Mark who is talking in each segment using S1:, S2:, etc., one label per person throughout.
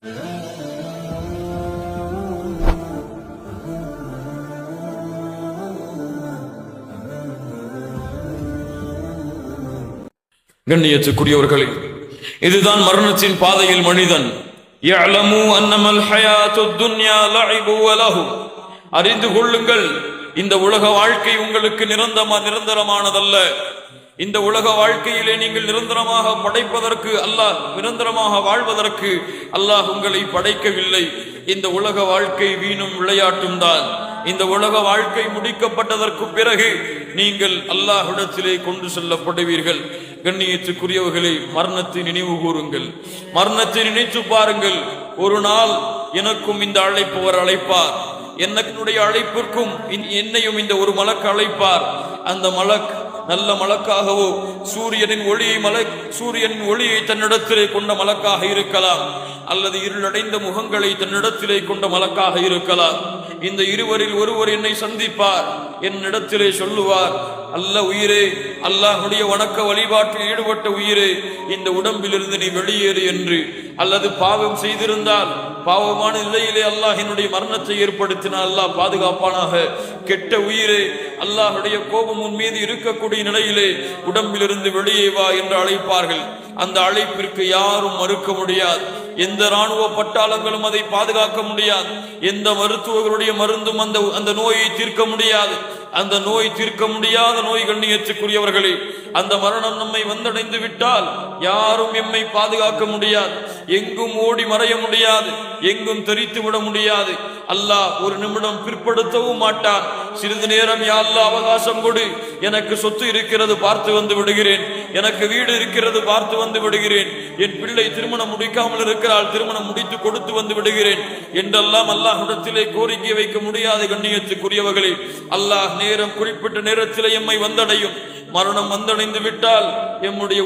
S1: கண்ணியத்துக்குரியவர்களே, இதுதான் மரணத்தின் பாதையில் மனிதன் அறிந்து கொள்ளுங்கள், இந்த உலக வாழ்க்கை உங்களுக்கு நிரந்தரமானதல்ல. இந்த உலக வாழ்க்கையிலே நீங்கள் நிரந்தரமாக படைப்பதற்கு அல்லாஹ், நிரந்தரமாக வாழ்வதற்கு அல்லாஹ் உங்களை படைக்கவில்லை. இந்த உலக வாழ்க்கை வீணும் விளையாட்டும் தான். இந்த உலக வாழ்க்கை முடிக்கப்பட்டதற்கு பிறகு நீங்கள் அல்லாஹ்விடத்திலே கொண்டு செல்லப்படுவீர்கள். கண்ணியத்துக்குரியவர்களை, மரணத்தை நினைவு கூறுங்கள், மரணத்தை நினைத்து பாருங்கள். ஒரு நாள் எனக்கும் இந்த அழைப்பவர் அழைப்பார், என்னுடைய அழைப்பிற்கும் என்னையும் இந்த ஒரு மலக்கு அழைப்பார். அந்த மலக் நல்ல மலக்காகவோ சூரியனின் ஒளியை தன்னிடத்திலே கொண்ட மலக்காக இருக்கலாம், அல்லது இருளடைந்த முகங்களை தன்னிடத்திலே கொண்ட மலக்காக இருக்கலாம். இந்த இருவரில் ஒருவர் என்னை சந்திப்பார், என்னிடத்திலே சொல்லுவார், அல்ல உயிரே, அல்லாஹ்வுடைய வணக்க வழிபாட்டில் ஈடுபட்ட உயிரே, இந்த உடம்பிலிருந்து நீ வெளியேறு என்று. அல்லது பாவம் செய்திருந்தால், பாவமான நிலையிலே அல்லாஹ் என்னுடைய மரணத்தை ஏற்படுத்தினால் அல்லாஹ் பாதுகாப்பானாக. கெட்ட உயிரே, அல்லாஹ்வுடைய கோபம் உன் மீது இருக்கக்கூடிய நிலையிலே உடம்பிலிருந்து வெளியே வா என்று அழைப்பார்கள். அந்த அழைப்பிற்கு யாரும் மறுக்க முடியாது. எந்த இராணுவ பட்டாளங்களும் அதை பாதுகாக்க முடியாது. எந்த மருத்துவர்களுடைய மருந்தும் அந்த நோயை தீர்க்க முடியாது. அந்த நோய் தீர்க்க முடியாத நோய். கண்ணியத்துக்குரியவர்களே, அந்த மரணம் நம்மை வந்தடைந்து விட்டால் யாரும் எம்மை பாதுகாக்க முடியாது. எங்கும் ஓடி மறைய முடியாது, எங்கும் தெரித்து விட முடியாது. அல்லாஹ் ஒரு நிமிடம் பிற்படுத்தவும் மாட்டான். சிறிது நேரம் யா அல்லாஹ் அவகாசம் கொடு, எனக்கு சொத்து இருக்கிறது பார்த்து வந்து விடுகிறேன், எனக்கு வீடு இருக்கிறது பார்த்து வந்து விடுகிறேன், என் பிள்ளை திருமணம் முடிக்காமல் இருக்கிறாள், திருமணம் முடித்து கொடுத்து வந்து விடுகிறேன் என்றெல்லாம் அல்லாஹ்விடத்திலே கோரிக்கை வைக்க முடியாது. கண்ணியத்துக்குரியவர்களே, அல்லாஹ் நேரம் குறிப்பிட்ட நேரத்திலே எம்மை வந்தடையும். மரணம் வந்தடைந்து விட்டால் எம்முடைய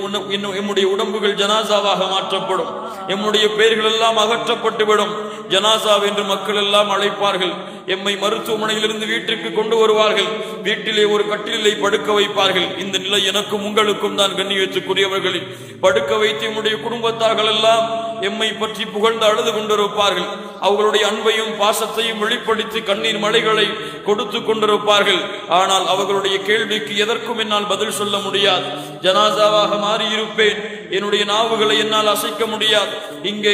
S1: உடம்புகள் ஜனாசாவாக மாற்றப்படும். எம்முடைய பெயர்கள் எல்லாம் அகற்றப்பட்டுவிடும். ஜனாசா என்று மக்கள் எல்லாம் அழைப்பார்கள். எம்மை மருத்துவமனையிலிருந்து வீட்டிற்கு கொண்டு வருவார்கள். வீட்டிலே ஒரு கட்டிலை படுக்க வைப்பார்கள். இந்த நிலை எனக்கும் உங்களுக்கும் தான். கண்ணியத்துக்குரியவர்களை, படுக்க வைத்து எம்முடைய குடும்பத்தார்கள் எல்லாம் எம்மை பற்றி புகழ்ந்து அழுது கொண்டிருப்பார்கள். அவர்களுடைய அன்பையும் பாசத்தையும் வெளிப்படுத்தி கண்ணீர் மலைகளை கொடுத்து கொண்டிருப்பார்கள். ஆனால் அவர்களுடைய கேள்விக்கு எதற்கும் என்னால் பதில் சொல்ல முடியாது. ஜனாசாவாக மாறி இருப்பேன். என்னுடைய நாவுகளை என்னால் அசைக்க முடியாது. இங்கு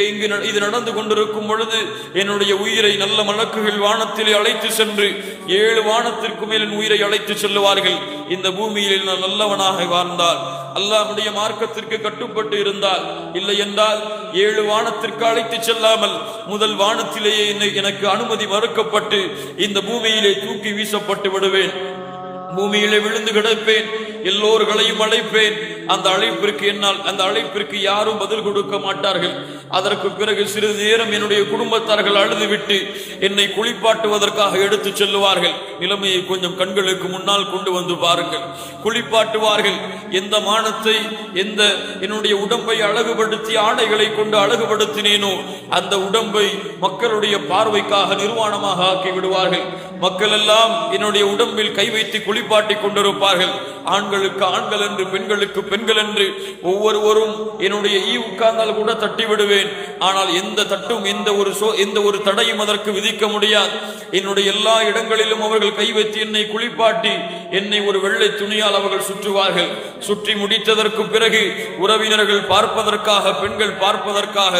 S1: இது நடந்து கொண்டிருக்கும் பொழுது என்னுடைய உயிரை நல்ல மலக்குகள் வானத்திலே அழைத்து சென்று 7 வானத்திற்கு மேல் என் உயிரை அழைத்து செல்லுவார்கள். இந்த பூமியில் நான் நல்லவனாக வாழ்ந்தால், அல்லாஹ்வுடைய மார்க்கத்திற்கு கட்டுப்பட்டு இருந்தால், இல்லை என்றால் 7 வானத்திற்கு அழைத்து செல்லாமல் முதல் வானத்திலேயே எனக்கு அனுமதி மறுக்கப்பட்டு இந்த பூமியிலே தூக்கி வீசப்பட்டு விடுவேன். பூமியிலே விழுந்து கிடப்பேன். எல்லோர்களையும் அழைப்பேன். அந்த அழைப்பிற்கு யாரும் பதில் கொடுக்க மாட்டார்கள். அதற்கு பிறகு சிறிது நேரம் என்னுடைய குடும்பத்தார்கள் அழுதுவிட்டு என்னை குளிப்பாட்டுவதற்காக எடுத்து செல்லுவார்கள். நிலைமையை கொஞ்சம் கண்களுக்கு முன்னால் கொண்டு வந்து பாருங்கள். குளிப்பாட்டுவார்கள். எந்த மானத்தை, என்னுடைய உடம்பை அழகுபடுத்தி ஆடைகளை கொண்டு அழகுபடுத்தினேனோ அந்த உடம்பை மக்களுடைய பார்வைக்காக நிர்வாணமாக ஆக்கி விடுவார்கள். மக்கள் எல்லாம் என்னுடைய உடம்பில் கை வைத்து குளிப்பாட்டி கொண்டிருப்பார்கள். ஆண்களுக்கு ஆண்கள் என்று, பெண்களுக்கு பெண்கள் என்று ஒவ்வொருவரும் என்னுடைய உட்கார்ந்தால் கூட தட்டி விடுவேன். ஆனால் எந்த தட்டும் எந்த ஒரு தடையும் அதற்கு விதிக்க முடியாது. என்னுடைய எல்லா இடங்களிலும் அவர்கள் கை வைத்து என்னை குளிப்பாட்டி என்னை ஒரு வெள்ளை துணியால் அவர்கள் சுற்றுவார்கள். சுற்றி முடித்ததற்கு பிறகு உறவினர்கள் பார்ப்பதற்காக, பெண்கள் பார்ப்பதற்காக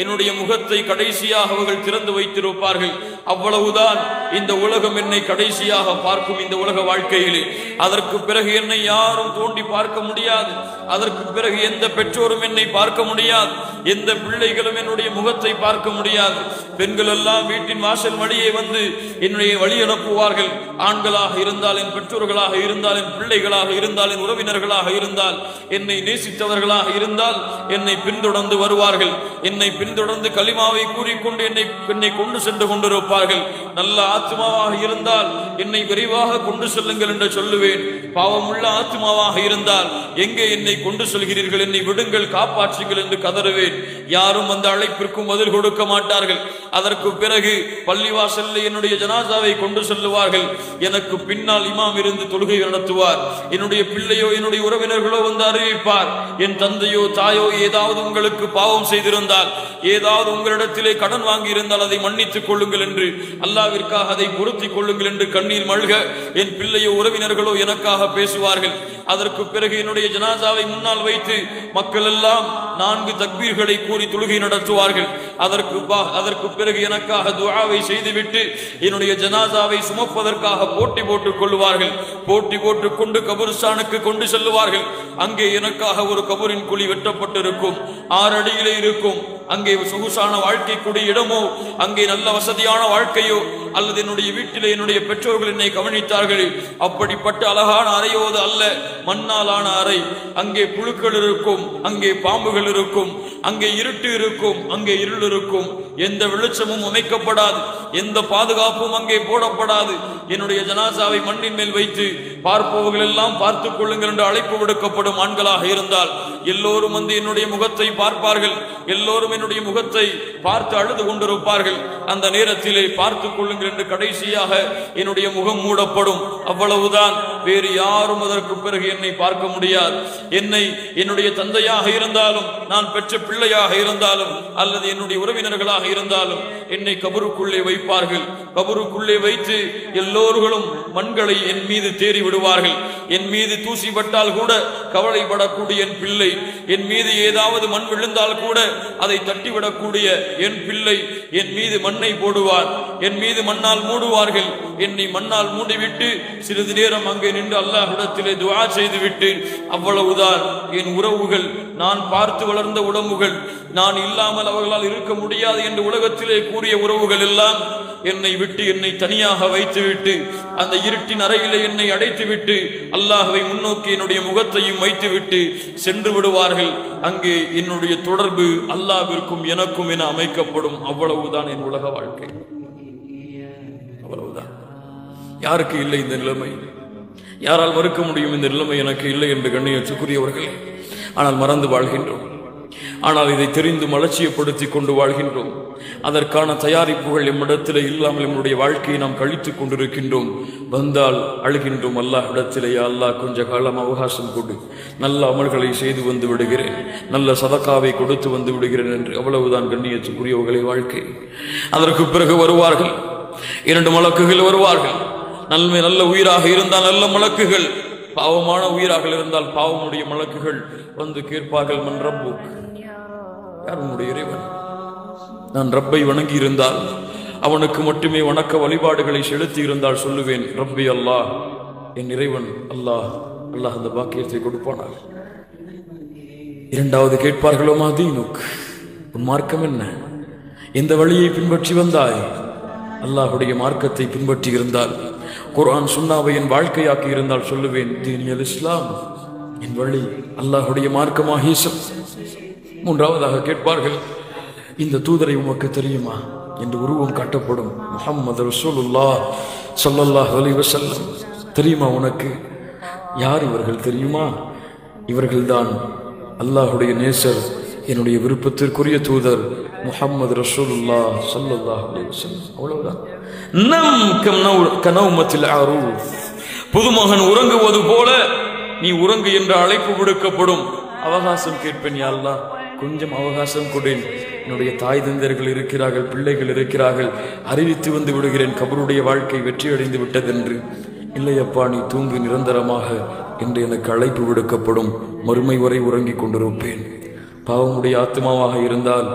S1: என்னுடைய முகத்தை கடைசியாக அவர்கள் திறந்து வைத்திருப்பார்கள். அவ்வளவுதான். இந்த உலகம் என்னை கடைசியாக பார்க்கும். இந்த உலக வாழ்க்கையிலே அதற்கு பிறகு என்னை யாரும் தோண்டி பார்க்க முடியாது. அதற்கு பிறகு எந்த பெற்றோரும் என்னை பார்க்க முடியாது. எந்த பிள்ளைகளும் என்னுடைய முகத்தை பார்க்க முடியாது. பெண்கள் எல்லாம் வீட்டின் வாசல் வழியே வந்து என்னுடைய வழி அனுப்புவார்கள். ஆண்களாக இருந்தால், என் பெற்றோர்களாக இருந்தால், என் பிள்ளைகளாக இருந்தால், என் உறவினர்களாக இருந்தால், என்னை நேசித்தவர்களாக இருந்தால் என்னை பின்தொடர்ந்து வருவார்கள். என்னை பின்தொடர்ந்து கலிமாவை கூறிக்கொண்டு என்னை கொண்டு சென்று கொண்டிருப்பார்கள். நல்ல ஆத்மாவாக இருந்தால் என்னை விரைவாக கொண்டு செல்லுங்கள் என்று சொல்லுவேன். பாவமுள்ள ஆத்மாவாக இருந்தால் எங்கே என்னை கொண்டு செல்கிறீர்கள், என்னை விடுங்கள், காப்பாற்றுங்கள் என்று கதறுவேன். யாரும் அந்த அழைப்பிற்கும் பதில் கொடுக்க மாட்டார்கள். அதற்கு பிறகு பள்ளிவாசலில் என்னுடைய ஜனாசாவை கொண்டு செல்லுவார்கள். எனக்கு பின்னால் இமாம் இருந்து தொழுகை நடத்துவார். என்னுடைய பிள்ளையோ என்னுடைய உறவினர்களோ வந்து அறிவிப்பார், என் தந்தையோ தாயோ ஏதாவது உங்களுக்கு பாவம் செய்திருந்தால், ஏதாவது உங்களிடத்திலே கடன் வாங்கி இருந்தால் அதை மன்னித்துக் கொள்ளுங்கள் என்று, அல்லாவிற்காக அதை பொருத்திக் கொள்ளுங்கள் என்று கண்ணீர் மல்க என் பிள்ளையோ உறவினர்களோ எனக்காக பேசுவார்கள். அதற்கு பிறகு என்னுடைய ஜனாசாவை முன்னால் வைத்து மக்கள் எல்லாம் 4 தக்பீர்களை கூறி தொழுகை நடத்துவார்கள். அதற்கு பிறகு எனக்காக துஆவை செய்துவிட்டு என்னுடைய ஜனாசாவை சுமப்பதற்காக போட்டி போட்டுக் கொள்வார்கள். போட்டி போட்டுக் கொண்டு கபருஸ்தானுக்கு கொண்டு செல்லுவார்கள். அங்கே எனக்காக ஒரு கபரின் குழி வெட்டப்பட்டிருக்கும், 6 அடியிலே இருக்கும். அங்கே சொகுசான வாழ்க்கைக்குரிய இடமோ, அங்கே நல்ல வசதியான வாழ்க்கையோ, அல்லது என்னுடைய வீட்டிலே என்னுடைய பெற்றோர்கள் என்னை கவனித்தார்கள். அப்படிப்பட்ட அழகான அறையோது அல்ல, மண்ணாலான அறை. அங்கே புழுக்கள் இருக்கும், அங்கே பாம்புகள் இருக்கும், அங்கே இருட்டு இருக்கும், அங்கே இருள் இருக்கும். எந்த வெளிச்சமும் அமைக்கப்படாது, எந்த பாதுகாப்பும் அங்கே போடப்படாது. என்னுடைய ஜனாசாவை மண்ணின் மேல் வைத்து பார்ப்பவர்கள் எல்லாம் பார்த்துக் கொள்ளுங்கள் என்று அழைப்பு விடுக்கப்படும். ஆண்களாக இருந்தால் எல்லோரும் வந்து என்னுடைய முகத்தை பார்ப்பார்கள். எல்லோரும் என்னுடைய முகத்தை பார்த்து அழுது கொண்டிருப்பார்கள். அந்த நேரத்திலே பார்த்துக் கொள்ளுங்கள் என்று கடைசியாக என்னுடைய முகம் மூடப்படும். அவ்வளவுதான். வேறு யாரும் அதற்கு பிறகு என்னை பார்க்க முடியாது. என்னுடைய தந்தையாக இருந்தாலும், நான் பெற்ற பிள்ளையாக இருந்தாலும், அல்லது என்னுடைய உறவினர்களாக இருந்தாலும் என்னை கபருக்குள்ளே வைப்பார்கள். கபருக்குள்ளே வைத்து எல்லோர்களும் மண்களை என் மீது தேறி விடுவார்கள். என் மீது தூசி பட்டால் கூட கவலைப்படக்கூடிய என் பிள்ளை, என் மீது ஏதாவது மண் விழுந்தால் கூட அதை தட்டிவிடக்கூடிய என் பிள்ளை என் மீது மண்ணை போடுவார். என் மீது மண்ணால் மூடுவார்கள். என்னை மண்ணால் மூடிவிட்டு சிறிது நேரம் அங்கே நின்று அல்லாஹ்விடத்திலே துஆ செய்துவிட்டு அவ்வளவுதான். என் உறவுகள், நான் பார்த்து வளர்ந்த உடம்புகள், நான் இல்லாமல் அவர்களால் இருக்க முடியாது என்று உலகத்திலே கூறிய உறவுகள் எல்லாம் என்னை விட்டு என்னை தனியாக வைத்துவிட்டு அந்த இருட்டின் அறையிலே என்னை அடைத்துவிட்டு அல்லாஹ்வை முன்னோக்கி என்னுடைய முகத்தையும் வைத்துவிட்டு சென்று விடுவார்கள். அங்கே என்னுடைய தொடர்பு அல்லாஹ்விற்கும் எனக்கும் என அமைக்கப்படும். அவ்வளவுதான் என் உலக வாழ்க்கை. அவ்வளவுதான். யாருக்கு இல்லை இந்த நிலைமை? யாரால் மறுக்க முடியும் இந்த நிலைமை எனக்கு இல்லை என்று கண்ணியத்துக்குரியவர்களே? ஆனால் மறந்து வாழ்கின்றோம். ஆனால் இதை தெரிந்து அலட்சியப்படுத்திக் கொண்டு வாழ்கின்றோம். அதற்கான தயாரிப்புகள் எம்மிடத்திலே இல்லாமல் நம்முடைய வாழ்க்கையை நாம் கழித்துக் கொண்டிருக்கின்றோம். வந்தால் அழுகின்றோம். அல்லாஹ் இடத்திலே, அல்லாஹ் கொஞ்ச காலம் அவகாசம் கொடு, நல்ல அமல்களை செய்து வந்து விடுகிறேன், நல்ல சதக்காவை கொடுத்து வந்து விடுகிறேன் என்று. அவ்வளவுதான் கண்ணியத்துக்குரியவர்களை வாழ்க்கை. அதற்கு பிறகு வருவார்கள் 2 மலக்குகள் வருவார்கள். நல்ல உயிராக இருந்தால் நல்ல மலக்குகள், பாவமான உயிராக இருந்தால் பாவமுடைய மலக்குகள் வந்து கேட்பார்கள், மன் ரப்புக், யார் உன்னுடைய இறைவன்? நான் ரப்பை வணங்கி இருந்தால், அவனுக்கு மட்டுமே வணக்க வழிபாடுகளை செலுத்தி இருந்தால் சொல்லுவேன், ரப்பி அல்லாஹ், என் இறைவன் அல்லாஹ். அல்லாஹ் அந்த பாக்கியத்தை கொடுப்பானார். 2வது கேட்பார்களோ, மா தீனுக், உன் மார்க்கம் என்ன? எந்த வழியை பின்பற்றி வந்தாய்? அல்லாஹுடைய மார்க்கத்தை பின்பற்றி இருந்தால், குர்ஆன் சுன்னாவை என் வாழ்க்கையாக்கி இருந்தால் சொல்லுவேன், தீனியல் இஸ்லாம், என் வழி அல்லாஹுடைய மார்க்கமாக இஸ்லாம். 3வதாக கேட்பார்கள், இந்த தூதரை உமக்கு தெரியுமா என்று உருவம் காட்டப்படும். முஹம்மது ரசூலுல்லாஹ் ஸல்லல்லாஹு அலைஹி வஸல்லம், தெரியுமா உனக்கு? யார் இவர்கள் தெரியுமா? இவர்கள்தான் அல்லாஹுடைய நேசர், என்னுடைய விருப்பத்திற்குரிய தூதர் முஹம்மது ரசூலுல்லாஹ் ஸல்லல்லாஹு அலைஹி வஸல்லம். அவ்வளவுதான். புதுமகன் உறங்குவது போல நீ உறங்கு என்ற அழைப்பு விடுக்கப்படும். அவகாசம் கேட்பேன், யா அல்லாஹ் கொஞ்சம் அவகாசம் கொடேன். என்னுடைய தாய் தந்தர்கள் இருக்கிறார்கள், பிள்ளைகள் இருக்கிறார்கள், அறிவித்து வந்து விடுகிறேன், கபருடைய வாழ்க்கை வெற்றி அடைந்து விட்டதென்று. இல்லையப்பா, நீ தூங்கு நிரந்தரமாக என்று எனக்கு அழைப்பு விடுக்கப்படும். மறுமை வரை உறங்கிக் கொண்டிருப்பேன். பாவமுடைய ஆத்மாவாக இருந்தால்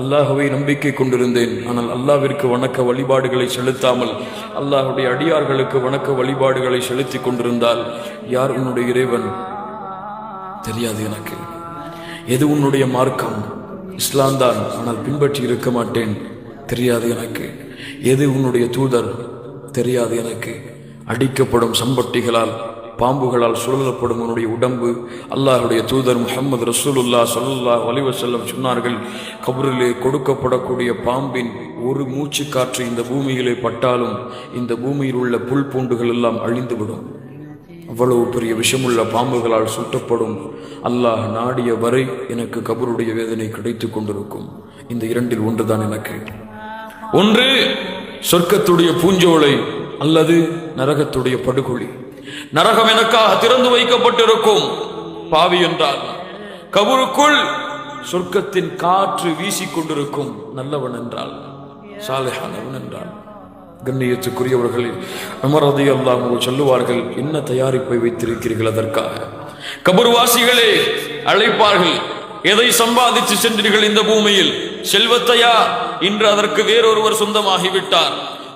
S1: அல்லாஹ்வை நம்பிக்கை கொண்டிருந்தேன். ஆனால் அல்லாஹ்விற்கு வணக்க வழிபாடுகளை செலுத்தாமல் அல்லாஹ்வுடைய அடியார்களுக்கு வணக்க வழிபாடுகளை செலுத்தி கொண்டிருந்தால், யார் உன்னுடைய இறைவன் தெரியாது எனக்கு. எது உன்னுடைய மார்க்கம்? இஸ்லாம் தான், ஆனால் பின்பற்றி இருக்க மாட்டேன், தெரியாது எனக்கு. எது உன்னுடைய தூதர்? தெரியாது எனக்கு. அடிக்கப்படும் சம்பட்டிகளால், பாம்புகளால் சுழலப்படும் உன்னுடைய உடம்பு. அல்லாஹுடைய தூதர் முஹம்மது ரசூலுல்லாஹ் ஸல்லல்லாஹு அலைஹி வஸல்லம் சொன்னார்கள், கபரிலே கொடுக்கப்படக்கூடிய பாம்பின் ஒரு மூச்சு காற்று இந்த பூமியிலே பட்டாலும் இந்த பூமியில் உள்ள புல் பூண்டுகள் எல்லாம் அழிந்துவிடும். அவ்வளவு பெரிய விஷமுள்ள பாம்புகளால் சுட்டப்படும். அல்லாஹ் நாடிய வரை எனக்கு கபருடைய வேதனை கிடைத்துக் கொண்டிருக்கும். இந்த இரண்டில் ஒன்றுதான் எனக்கு. ஒன்று சொர்க்கத்துடைய பூஞ்சோலை அல்லது நரகத்துடைய படுகொலி. நரகம் எனக்காக திறந்து வைக்கப்பட்டிருக்கும். பாவி என்றால் கபருக்குள் சொர்க்கத்தின் காற்று வீசிக்கொண்டிருக்கும். நல்லவன் என்றால், சாலிஹானவன் என்றால். கண்ணியத்துக்குரியவர்களில் உமர் ரலியல்லாஹு அன்ஹு சொல்லுவார்கள், என்ன தயாரிப்பை வைத்திருக்கிறீர்கள் அதற்காக? கபர்வாசிகளே அழைப்பார்கள், எதை சம்பாதித்து சென்றீர்கள் இந்த பூமியில்? செல்வத்தையா? இன்று அதற்கு வேறொருவர் சொந்தமாகிவிட்டார்.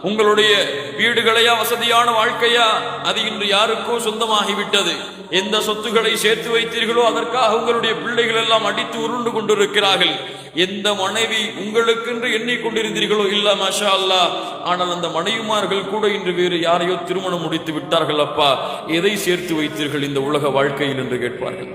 S1: உங்களுடைய வீடுகளையா, வசதியான வாழ்க்கையா? அது இன்று யாருக்கோ சொந்தமாகிவிட்டது. எந்த சொத்துக்களை சேர்த்து வைத்தீர்களோ அதற்காக உங்களுடைய பிள்ளைகள் எல்லாம் அடித்து உருண்டு கொண்டிருக்கிறார்கள். எந்த மனைவி உங்களுக்கென்று எண்ணிக்கொண்டிருந்தீர்களோ இல்ல மாஷா அல்லாஹ், ஆனால் அந்த மனைவிமார்கள் கூட இன்று வேறு யாரையோ திருமணம் முடித்து விட்டார்கள். அப்பா, எதை சேர்த்து வைத்தீர்கள் இந்த உலக வாழ்க்கையில் என்று கேட்பார்கள்.